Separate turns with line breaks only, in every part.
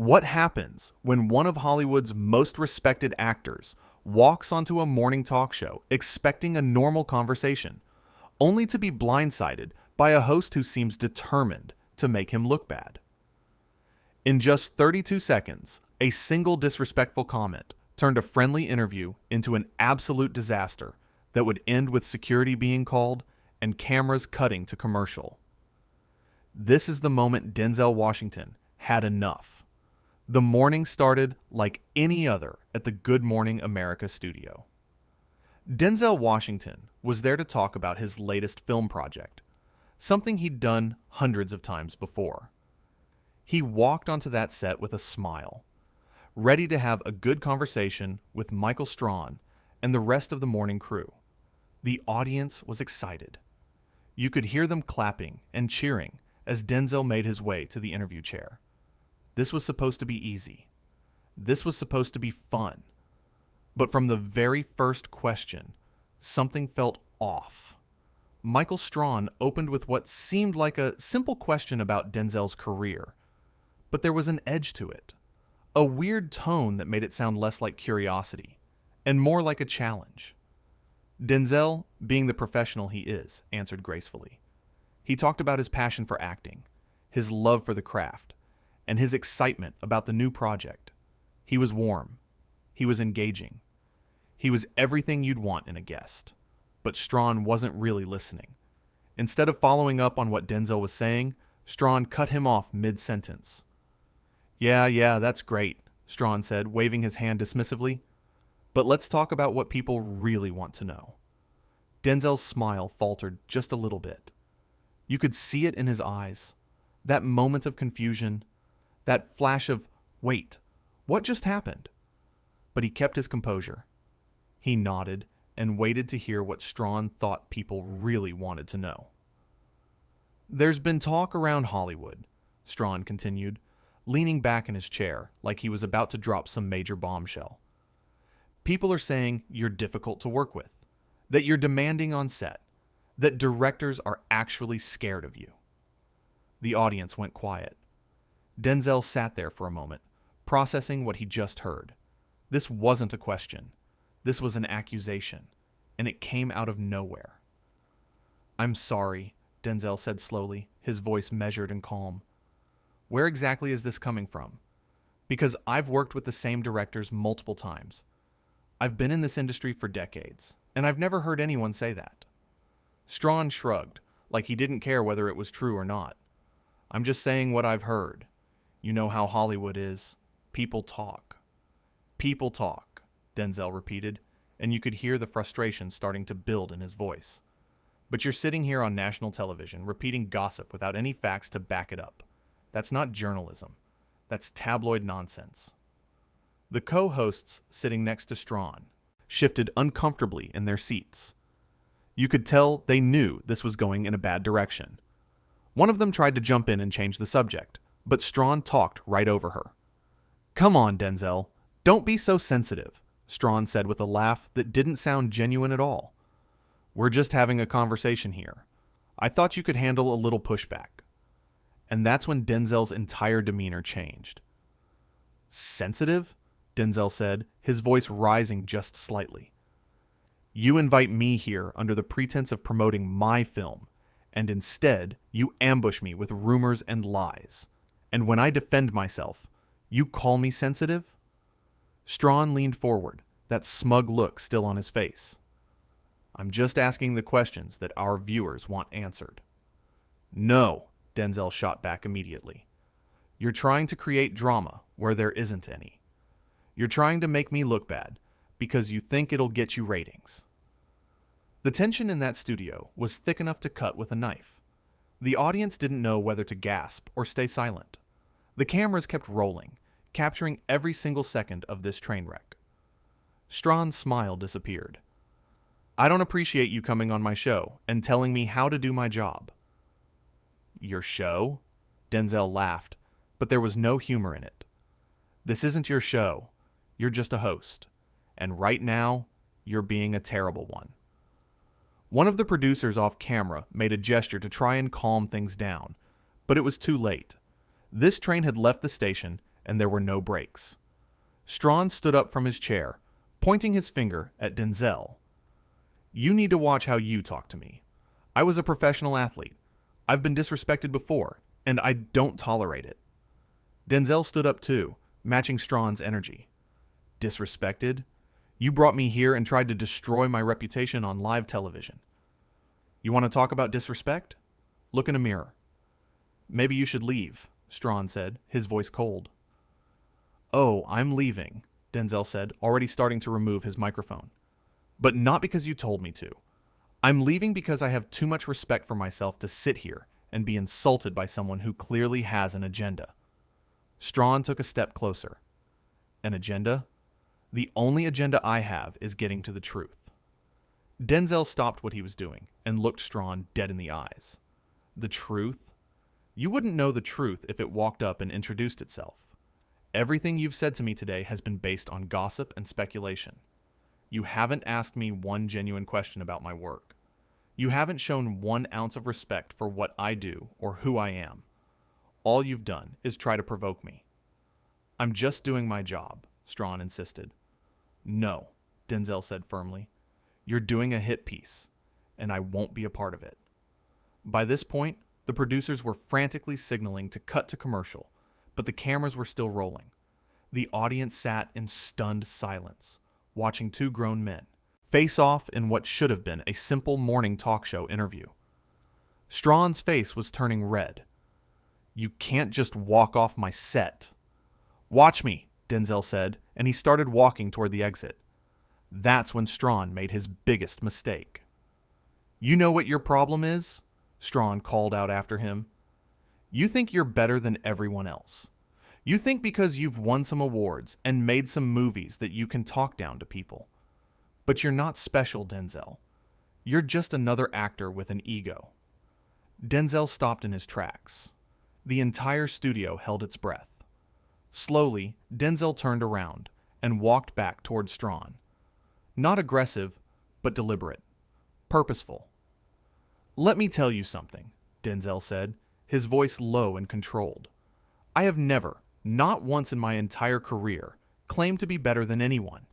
What happens when one of Hollywood's most respected actors walks onto a morning talk show expecting a normal conversation, only to be blindsided by a host who seems determined to make him look bad? In just 32 seconds, a single disrespectful comment turned a friendly interview into an absolute disaster that would end with security being called and cameras cutting to commercial. This is the moment Denzel Washington had enough. The morning started like any other at the Good Morning America studio. Denzel Washington was there to talk about his latest film project, something he'd done hundreds of times before. He walked onto that set with a smile, ready to have a good conversation with Michael Strahan and the rest of the morning crew. The audience was excited. You could hear them clapping and cheering as Denzel made his way to the interview chair. This was supposed to be easy. This was supposed to be fun. But from the very first question, something felt off. Michael Strahan opened with what seemed like a simple question about Denzel's career, but there was an edge to it, a weird tone that made it sound less like curiosity and more like a challenge. Denzel, being the professional he is, answered gracefully. He talked about his passion for acting, his love for the craft, and his excitement about the new project. He was warm. He was engaging. He was everything you'd want in a guest. But Strahan wasn't really listening. Instead of following up on what Denzel was saying, Strahan cut him off mid-sentence. Yeah, that's great, Strahan said, waving his hand dismissively. But let's talk about what people really want to know. Denzel's smile faltered just a little bit. You could see it in his eyes. That moment of confusion. That flash of, wait, what just happened? But he kept his composure. He nodded and waited to hear what Strahan thought people really wanted to know. There's been talk around Hollywood, Strahan continued, leaning back in his chair like he was about to drop some major bombshell. People are saying you're difficult to work with, that you're demanding on set, that directors are actually scared of you. The audience went quiet. Denzel sat there for a moment, processing what he just heard. This wasn't a question. This was an accusation, and it came out of nowhere. I'm sorry, Denzel said slowly, his voice measured and calm. Where exactly is this coming from? Because I've worked with the same directors multiple times. I've been in this industry for decades, and I've never heard anyone say that. Strahan shrugged, like he didn't care whether it was true or not. I'm just saying what I've heard. You know how Hollywood is. People talk. People talk, Denzel repeated, and you could hear the frustration starting to build in his voice. But you're sitting here on national television repeating gossip without any facts to back it up. That's not journalism. That's tabloid nonsense. The co-hosts sitting next to Strahan shifted uncomfortably in their seats. You could tell they knew this was going in a bad direction. One of them tried to jump in and change the subject, but Strahan talked right over her. Come on, Denzel. Don't be so sensitive, Strahan said with a laugh that didn't sound genuine at all. We're just having a conversation here. I thought you could handle a little pushback. And that's when Denzel's entire demeanor changed. Sensitive? Denzel said, his voice rising just slightly. You invite me here under the pretense of promoting my film, and instead you ambush me with rumors and lies. And when I defend myself, you call me sensitive? Strahan leaned forward, that smug look still on his face. I'm just asking the questions that our viewers want answered. No, Denzel shot back immediately. You're trying to create drama where there isn't any. You're trying to make me look bad because you think it'll get you ratings. The tension in that studio was thick enough to cut with a knife. The audience didn't know whether to gasp or stay silent. The cameras kept rolling, capturing every single second of this train wreck. Strahan's smile disappeared. I don't appreciate you coming on my show and telling me how to do my job. Your show? Denzel laughed, but there was no humor in it. This isn't your show. You're just a host. And right now, you're being a terrible one. One of the producers off camera made a gesture to try and calm things down, but it was too late. This train had left the station, and there were no breaks. Strahan stood up from his chair, pointing his finger at Denzel. You need to watch how you talk to me. I was a professional athlete. I've been disrespected before, and I don't tolerate it. Denzel stood up too, matching Strahan's energy. Disrespected? You brought me here and tried to destroy my reputation on live television. You want to talk about disrespect? Look in a mirror. Maybe you should leave, Strahan said, his voice cold. Oh, I'm leaving, Denzel said, already starting to remove his microphone. But not because you told me to. I'm leaving because I have too much respect for myself to sit here and be insulted by someone who clearly has an agenda. Strahan took a step closer. An agenda? The only agenda I have is getting to the truth. Denzel stopped what he was doing and looked Strahan dead in the eyes. The truth? You wouldn't know the truth if it walked up and introduced itself. Everything you've said to me today has been based on gossip and speculation. You haven't asked me one genuine question about my work. You haven't shown 1 ounce of respect for what I do or who I am. All you've done is try to provoke me. I'm just doing my job, Strahan insisted. No, Denzel said firmly. You're doing a hit piece, and I won't be a part of it. By this point, the producers were frantically signaling to cut to commercial, but the cameras were still rolling. The audience sat in stunned silence, watching 2 grown men face off in what should have been a simple morning talk show interview. Strahan's face was turning red. You can't just walk off my set. Watch me, Denzel said, and he started walking toward the exit. That's when Strahan made his biggest mistake. You know what your problem is? Strahan called out after him. You think you're better than everyone else. You think because you've won some awards and made some movies that you can talk down to people. But you're not special, Denzel. You're just another actor with an ego. Denzel stopped in his tracks. The entire studio held its breath. Slowly, Denzel turned around and walked back toward Strahan. Not aggressive, but deliberate. Purposeful. Let me tell you something, Denzel said, his voice low and controlled. I have never, not once in my entire career, claimed to be better than anyone.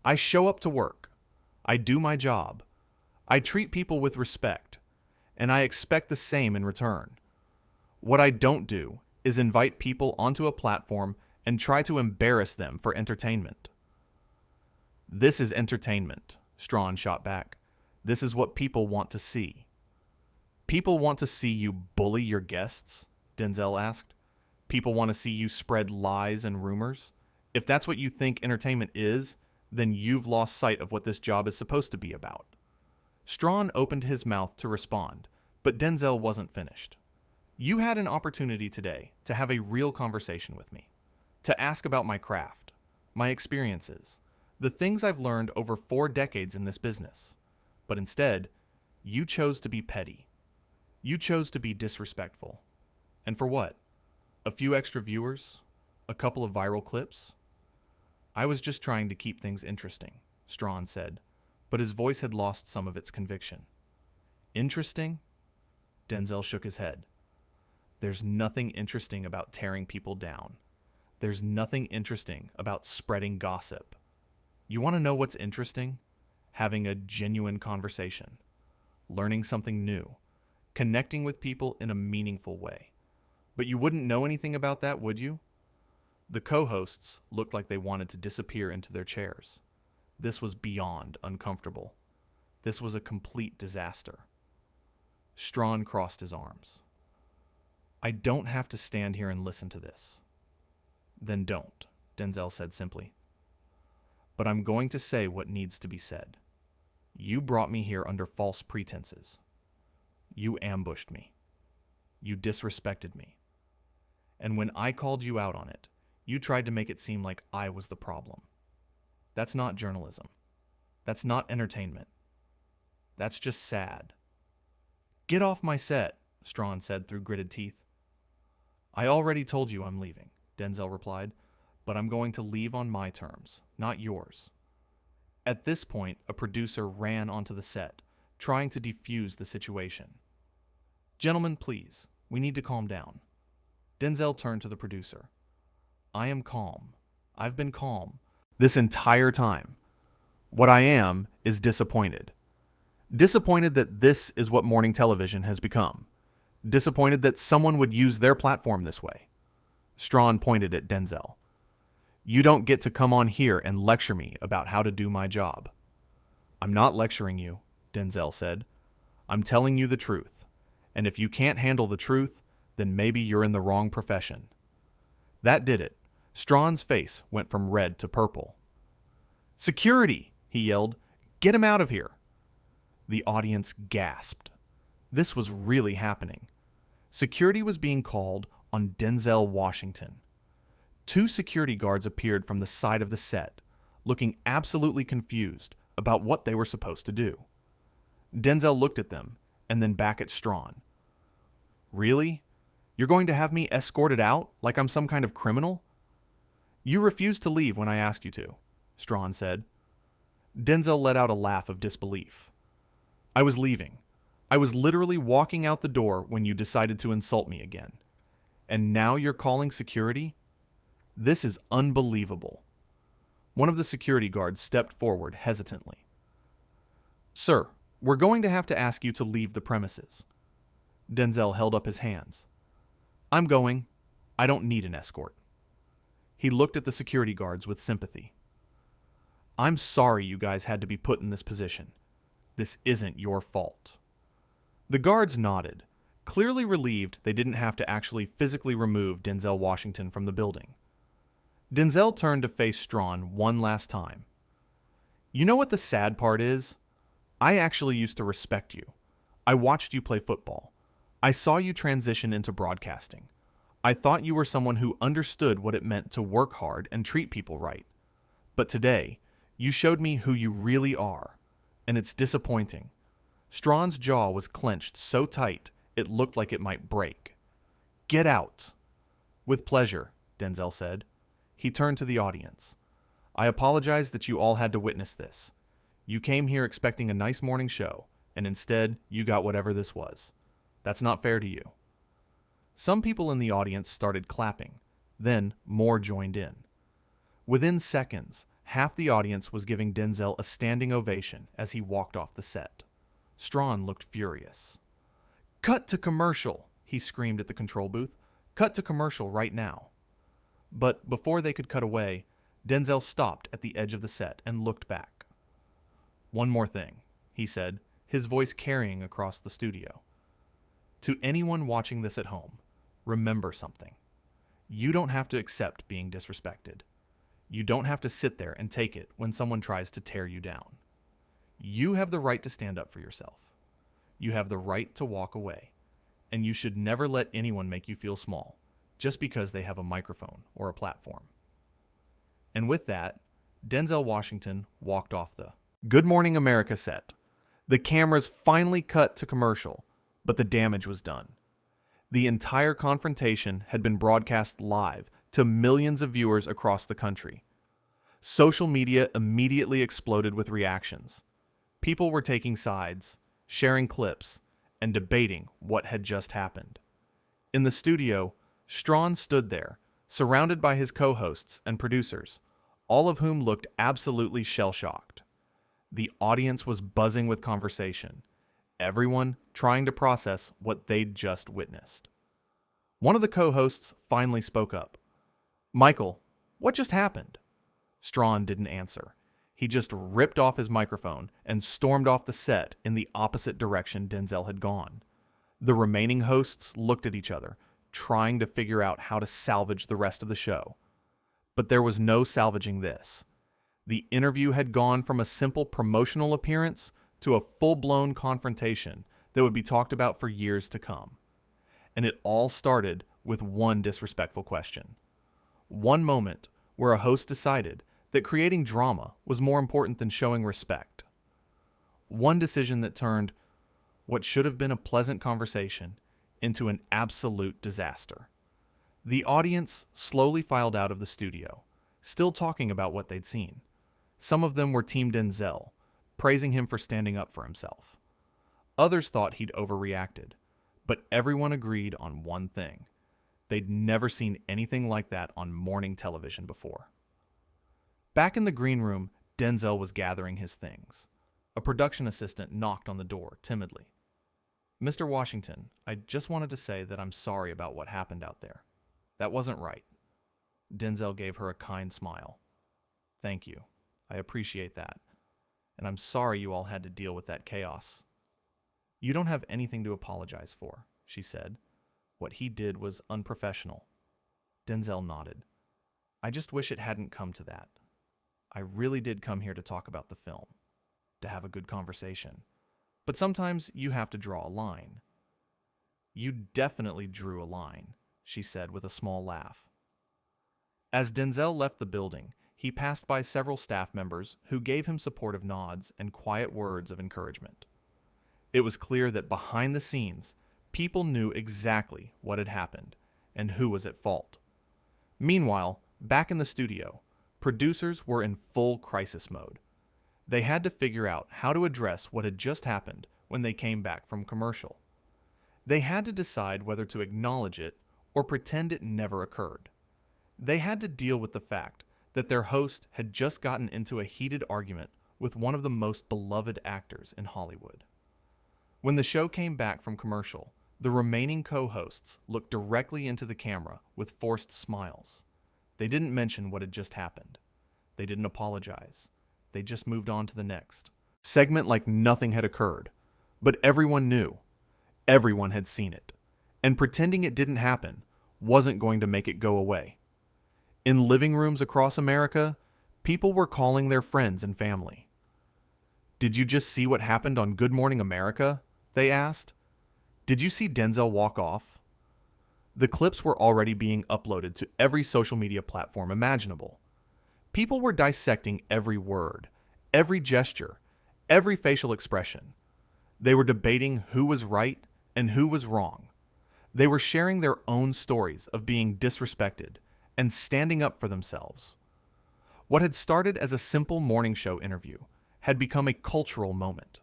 I show up to work. I do my job. I treat people with respect, and I expect the same in return. What I don't do is invite people onto a platform and try to embarrass them for entertainment. This is entertainment, Strahan shot back. This is what people want to see. People want to see you bully your guests? Denzel asked. People want to see you spread lies and rumors? If that's what you think entertainment is, then you've lost sight of what this job is supposed to be about. Strahan opened his mouth to respond, but Denzel wasn't finished. You had an opportunity today to have a real conversation with me, to ask about my craft, my experiences, the things I've learned over 4 decades in this business. But instead, you chose to be petty. You chose to be disrespectful. And for what? A few extra viewers? A couple of viral clips? I was just trying to keep things interesting, Strahan said, but his voice had lost some of its conviction. Interesting? Denzel shook his head. There's nothing interesting about tearing people down. There's nothing interesting about spreading gossip. You want to know what's interesting? Having a genuine conversation, learning something new, connecting with people in a meaningful way. But you wouldn't know anything about that, would you? The co-hosts looked like they wanted to disappear into their chairs. This was beyond uncomfortable. This was a complete disaster. Strahan crossed his arms. I don't have to stand here and listen to this. Then don't, Denzel said simply. But I'm going to say what needs to be said. You brought me here under false pretenses. You ambushed me. You disrespected me. And when I called you out on it, you tried to make it seem like I was the problem. That's not journalism. That's not entertainment. That's just sad. Get off my set, Strahan said through gritted teeth. I already told you I'm leaving, Denzel replied, but I'm going to leave on my terms, not yours. At this point, a producer ran onto the set, trying to defuse the situation. Gentlemen, please, we need to calm down. Denzel turned to the producer. I am calm. I've been calm this entire time. What I am is disappointed. Disappointed that this is what morning television has become. Disappointed that someone would use their platform this way. Strahan pointed at Denzel. You don't get to come on here and lecture me about how to do my job. I'm not lecturing you, Denzel said. I'm telling you the truth. And if you can't handle the truth, then maybe you're in the wrong profession. That did it. Strahan's face went from red to purple. Security, he yelled. Get him out of here. The audience gasped. This was really happening. Security was being called on Denzel Washington. 2 security guards appeared from the side of the set, looking absolutely confused about what they were supposed to do. Denzel looked at them and then back at Strahan. Really? You're going to have me escorted out like I'm some kind of criminal? You refused to leave when I asked you to, Strahan said. Denzel let out a laugh of disbelief. I was leaving. I was literally walking out the door when you decided to insult me again. And now you're calling security? This is unbelievable. One of the security guards stepped forward hesitantly. Sir, we're going to have to ask you to leave the premises. Denzel held up his hands. I'm going. I don't need an escort. He looked at the security guards with sympathy. I'm sorry you guys had to be put in this position. This isn't your fault. The guards nodded, clearly relieved they didn't have to actually physically remove Denzel Washington from the building. Denzel turned to face Strahan one last time. You know what the sad part is? I actually used to respect you. I watched you play football. I saw you transition into broadcasting. I thought you were someone who understood what it meant to work hard and treat people right. But today, you showed me who you really are, and it's disappointing. Strahan's jaw was clenched so tight it looked like it might break. Get out. With pleasure, Denzel said. He turned to the audience. I apologize that you all had to witness this. You came here expecting a nice morning show, and instead, you got whatever this was. That's not fair to you. Some people in the audience started clapping. Then, more joined in. Within seconds, half the audience was giving Denzel a standing ovation as he walked off the set. Strahan looked furious. Cut to commercial, he screamed at the control booth. Cut to commercial right now. But before they could cut away, Denzel stopped at the edge of the set and looked back. One more thing, he said, his voice carrying across the studio. To anyone watching this at home, remember something. You don't have to accept being disrespected. You don't have to sit there and take it when someone tries to tear you down. You have the right to stand up for yourself. You have the right to walk away. And you should never let anyone make you feel small, just because they have a microphone or a platform. And with that, Denzel Washington walked off the Good Morning America set. The cameras finally cut to commercial, but the damage was done. The entire confrontation had been broadcast live to millions of viewers across the country. Social media immediately exploded with reactions. People were taking sides, sharing clips, and debating what had just happened. In the studio, Strahan stood there, surrounded by his co-hosts and producers, all of whom looked absolutely shell-shocked. The audience was buzzing with conversation, everyone trying to process what they'd just witnessed. One of the co-hosts finally spoke up. Michael, what just happened? Strahan didn't answer. He just ripped off his microphone and stormed off the set in the opposite direction Denzel had gone. The remaining hosts looked at each other, trying to figure out how to salvage the rest of the show. But there was no salvaging this. The interview had gone from a simple promotional appearance to a full-blown confrontation that would be talked about for years to come. And it all started with one disrespectful question. One moment where a host decided that creating drama was more important than showing respect. One decision that turned what should have been a pleasant conversation into an absolute disaster. The audience slowly filed out of the studio, still talking about what they'd seen. Some of them were Team Denzel, praising him for standing up for himself. Others thought he'd overreacted, but everyone agreed on one thing. They'd never seen anything like that on morning television before. Back in the green room, Denzel was gathering his things. A production assistant knocked on the door timidly. "Mr. Washington, I just wanted to say that I'm sorry about what happened out there. That wasn't right." Denzel gave her a kind smile. "Thank you. I appreciate that. And I'm sorry you all had to deal with that chaos." "You don't have anything to apologize for," she said. "What he did was unprofessional." Denzel nodded. "I just wish it hadn't come to that. I really did come here to talk about the film, to have a good conversation. But sometimes you have to draw a line." "You definitely drew a line," she said with a small laugh. As Denzel left the building, he passed by several staff members who gave him supportive nods and quiet words of encouragement. It was clear that behind the scenes, people knew exactly what had happened and who was at fault. Meanwhile, back in the studio, producers were in full crisis mode. They had to figure out how to address what had just happened when they came back from commercial. They had to decide whether to acknowledge it or pretend it never occurred. They had to deal with the fact that their host had just gotten into a heated argument with one of the most beloved actors in Hollywood. When the show came back from commercial, the remaining co-hosts looked directly into the camera with forced smiles. They didn't mention what had just happened. They didn't apologize. They just moved on to the next segment like nothing had occurred. But everyone knew. Everyone had seen it. And pretending it didn't happen wasn't going to make it go away. In living rooms across America, people were calling their friends and family. "Did you just see what happened on Good Morning America?" they asked. "Did you see Denzel walk off?" The clips were already being uploaded to every social media platform imaginable. People were dissecting every word, every gesture, every facial expression. They were debating who was right and who was wrong. They were sharing their own stories of being disrespected and standing up for themselves. What had started as a simple morning show interview had become a cultural moment,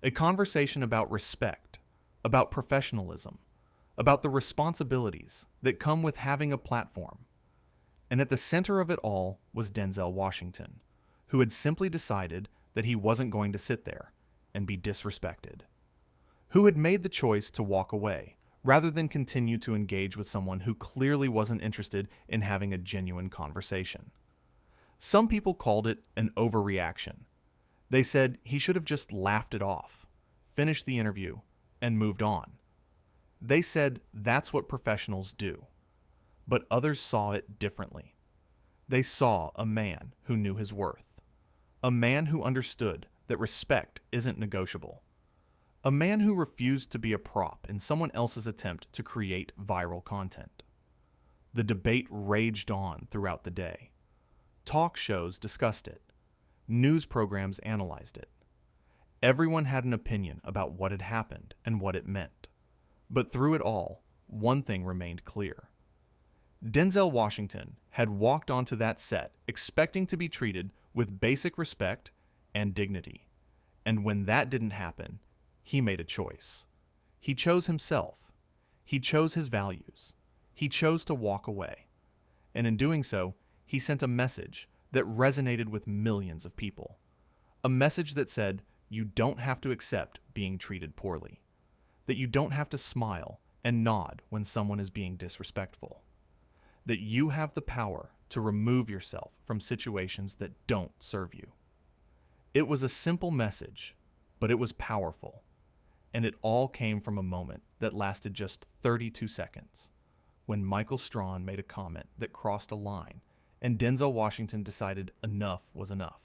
a conversation about respect, about professionalism, about the responsibilities that come with having a platform. And at the center of it all was Denzel Washington, who had simply decided that he wasn't going to sit there and be disrespected, who had made the choice to walk away rather than continue to engage with someone who clearly wasn't interested in having a genuine conversation. Some people called it an overreaction. They said he should have just laughed it off, finished the interview, and moved on. They said that's what professionals do. But others saw it differently. They saw a man who knew his worth, a man who understood that respect isn't negotiable, a man who refused to be a prop in someone else's attempt to create viral content. The debate raged on throughout the day. Talk shows discussed it. News programs analyzed it. Everyone had an opinion about what had happened and what it meant. But through it all, one thing remained clear. Denzel Washington had walked onto that set expecting to be treated with basic respect and dignity. And when that didn't happen, he made a choice. He chose himself. He chose his values. He chose to walk away. And in doing so, he sent a message that resonated with millions of people. A message that said, you don't have to accept being treated poorly. That you don't have to smile and nod when someone is being disrespectful. That you have the power to remove yourself from situations that don't serve you. It was a simple message, but it was powerful. And it all came from a moment that lasted just 32 seconds, when Michael Strahan made a comment that crossed a line, and Denzel Washington decided enough was enough.